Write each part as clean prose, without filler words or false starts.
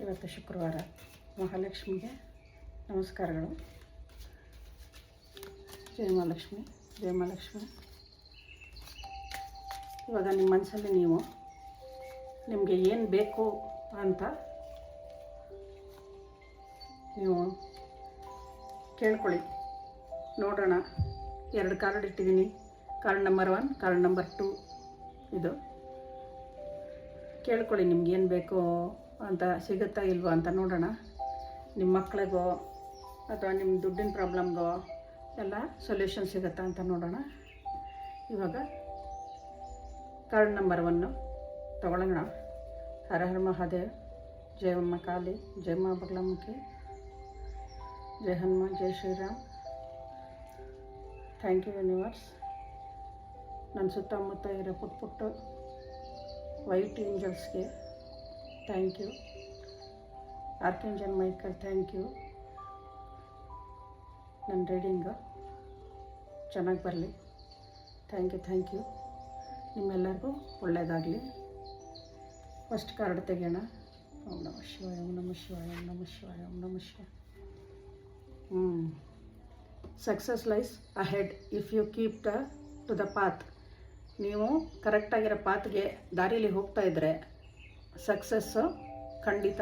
ಇವತ್ತು ಶುಕ್ರವಾರ. ಮಹಾಲಕ್ಷ್ಮಿಗೆ ನಮಸ್ಕಾರಗಳು. ಜಯ ಮಹಾಲಕ್ಷ್ಮಿ, ಜಯ ಮಹಾಲಕ್ಷ್ಮಿ. ಇವಾಗ ನಿಮ್ಮ ಮನಸ್ಸಲ್ಲಿ ನಿಮಗೆ ಏನು ಬೇಕು ಅಂತ ನೀವು ಕೇಳ್ಕೊಳ್ಳಿ. ನೋಡೋಣ. 2 ಕಾರ್ಡ್ ಇಟ್ಟಿದ್ದೀನಿ. Card number 1, card number 2. ಇದು ಕೇಳ್ಕೊಳ್ಳಿ, ನಿಮ್ಗೇನು ಬೇಕು ಅಂತ ಸಿಗುತ್ತಾ ಇಲ್ವೋ ಅಂತ ನೋಡೋಣ. ನಿಮ್ಮ ಮಕ್ಕಳಿಗೋ ಅಥವಾ ನಿಮ್ಮ ದುಡ್ಡಿನ ಪ್ರಾಬ್ಲಮ್ಗೋ ಎಲ್ಲ ಸೊಲ್ಯೂಷನ್ ಸಿಗುತ್ತಾ ಅಂತ ನೋಡೋಣ. ಇವಾಗ ಕಾರ್ಡ್ ನಂಬರ್ 1 ತಗೊಳ್ಳೋಣ. ಹರ ಹರ ಮಹಾದೇವ್, ಜಯ ಅಮ್ಮ ಕಾಳಿ, ಜಯ ಮಾ ಬಗಲಾಮುಖಿ, ಜಯ ಹನುಮಾನ್, ಜೈ ಶ್ರೀರಾಮ್. Thank you universe. ನನ್ನ ಸುತ್ತಮುತ್ತ ಇರೋ ಪುಟ್ಟ ವೈಟ್ ಏಂಜಲ್ಸ್ಗೆ thank you. Archangel Michael thank you. ನನ್ನ ರೀಡಿಂಗು ಚೆನ್ನಾಗಿ ಬರಲಿ. Thank you. ನಿಮ್ಮೆಲ್ಲರಿಗೂ ಒಳ್ಳೆಯದಾಗಲಿ. First card ತೆಗೆಯೋಣ. ಓಂ ನಮಃ ಶಿವಾಯ, ಓಂ ನಮಃ ಶಿವಾಯ, ಓಂ ನಮಃ ಶಿವಾಯ, ಓಂ ನಮಃ ಶಿವಾಯ. Success lies ahead if you keep to the path. ನೀವು ಕರೆಕ್ಟಾಗಿರೋ ಪಾತ್ಗೆ ದಾರಿಲಿ ಹೋಗ್ತಾ ಇದ್ದರೆ ಸಕ್ಸಸ್ಸು ಖಂಡಿತ.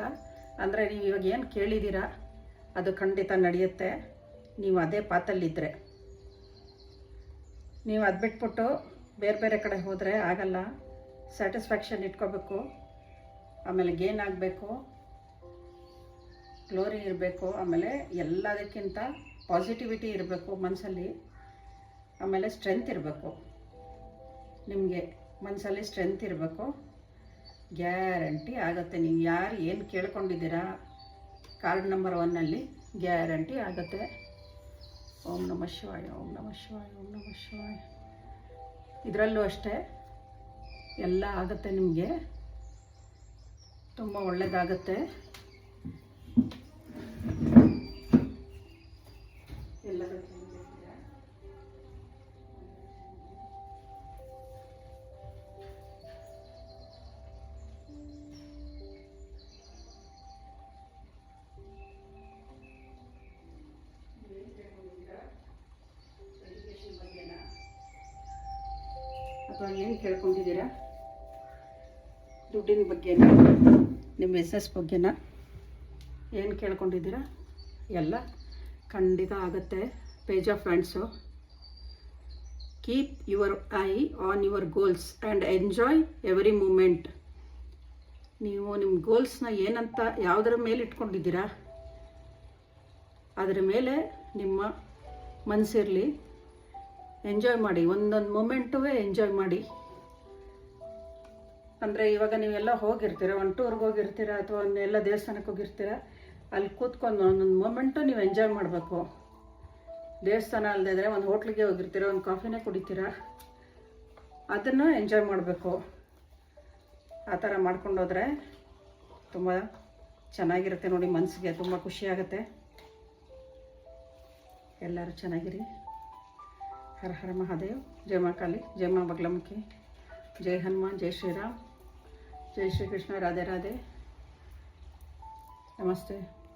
ಅಂದರೆ ನೀವು ಇವಾಗ ಏನು ಕೇಳಿದ್ದೀರಾ ಅದು ಖಂಡಿತ ನಡೆಯುತ್ತೆ, ನೀವು ಅದೇ ಪಾತಲ್ಲಿದ್ದರೆ. ನೀವು ಅದು ಬಿಟ್ಬಿಟ್ಟು ಬೇರೆ ಕಡೆ ಹೋದರೆ ಆಗಲ್ಲ. ಸ್ಯಾಟಿಸ್ಫ್ಯಾಕ್ಷನ್ ಇಟ್ಕೋಬೇಕು, ಆಮೇಲೆ ಗೇನ್ ಆಗಬೇಕು, ಗ್ಲೋರಿ ಇರಬೇಕು, ಆಮೇಲೆ ಎಲ್ಲದಕ್ಕಿಂತ ಪಾಸಿಟಿವಿಟಿ ಇರಬೇಕು ಮನಸ್ಸಲ್ಲಿ, ಆಮೇಲೆ ಸ್ಟ್ರೆಂತ್ ಇರಬೇಕು. ನಿಮಗೆ ಮನಸ್ಸಲ್ಲಿ ಸ್ಟ್ರೆಂತ್ ಇರಬೇಕು. ಗ್ಯಾರಂಟಿ ಆಗುತ್ತೆ. ನೀವು ಯಾರು ಏನು ಕೇಳ್ಕೊಂಡಿದ್ದೀರಾ ಕಾರ್ಡ್ ನಂಬರ್ 1ನಲ್ಲಿ ಗ್ಯಾರಂಟಿ ಆಗುತ್ತೆ. ಓಂ ನಮಃ ಶಿವಾಯ, ಓಂ ನಮಃ ಶಿವಾಯ, ಓಂ ನಮಃ ಶಿವಾಯ. ಇದರಲ್ಲೂ ಅಷ್ಟೇ ಎಲ್ಲ ಆಗುತ್ತೆ. ನಿಮಗೆ ತುಂಬ ಒಳ್ಳೆಯದಾಗುತ್ತೆ. ಎಲ್ಲರೂ ಅಥವಾ ಏನು ಕೇಳ್ಕೊಂಡಿದ್ದೀರಾ, ದುಡ್ಡಿನ ಬಗ್ಗೆನ, ನಿಮ್ಮ ಬಿಸ್ನೆಸ್ ಬಗ್ಗೆನ ಏನು ಕೇಳ್ಕೊಂಡಿದ್ದೀರಾ ಎಲ್ಲ ಖಂಡಿತ ಆಗುತ್ತೆ. Page of wands. Keep your eye on your goals and enjoy every moment. ನೀವು ನಿಮ್ಮ ಗೋಲ್ಸ್ನ ಏನಂತ ಯಾವುದರ ಮೇಲೆ ಇಟ್ಕೊಂಡಿದ್ದೀರಾ ಅದರ ಮೇಲೆ ನಿಮ್ಮ ಮನಸ್ಸಿರಲಿ. ಎಂಜಾಯ್ ಮಾಡಿ, ಒಂದೊಂದು ಮೂಮೆಂಟೂ ಎಂಜಾಯ್ ಮಾಡಿ. ಅಂದರೆ ಇವಾಗ ನೀವೆಲ್ಲ ಹೋಗಿರ್ತೀರ, ಒಂದು ಟೂರ್ಗೆ ಹೋಗಿರ್ತೀರ ಅಥವಾ ಎಲ್ಲ ದೇವಸ್ಥಾನಕ್ಕೆ ಹೋಗಿರ್ತೀರ, ಅಲ್ಲಿ ಕೂತ್ಕೊಂಡು ಒಂದೊಂದು ಮೂಮೆಂಟು ನೀವು ಎಂಜಾಯ್ ಮಾಡಬೇಕು. ದೇವಸ್ಥಾನ ಅಲ್ಲದಿದ್ರೆ ಒಂದು ಹೋಟ್ಲಿಗೆ ಹೋಗಿರ್ತೀರ, ಒಂದು ಕಾಫಿನೇ ಕುಡಿತೀರ, ಅದನ್ನು ಎಂಜಾಯ್ ಮಾಡಬೇಕು. ಆ ಥರ ಮಾಡ್ಕೊಂಡೋದ್ರೆ ತುಂಬ ಚೆನ್ನಾಗಿರುತ್ತೆ ನೋಡಿ. ಮನಸ್ಸಿಗೆ ತುಂಬ ಖುಷಿಯಾಗುತ್ತೆ. ಎಲ್ಲರೂ ಚೆನ್ನಾಗಿರಿ. ಹರ ಹರ ಮಹಾದೇವ್, ಜಯ ಮಾ ಕಾಳಿ, ಜಯ ಮಾ ಬಗಲಾಮುಖಿ, ಜೈ ಹನುಮಾನ್, ಜೈ ಶ್ರೀರಾಮ್, ಜೈ ಶ್ರೀಕೃಷ್ಣ, ರಾಧೆ ರಾಧೆ, ನಮಸ್ತೆ.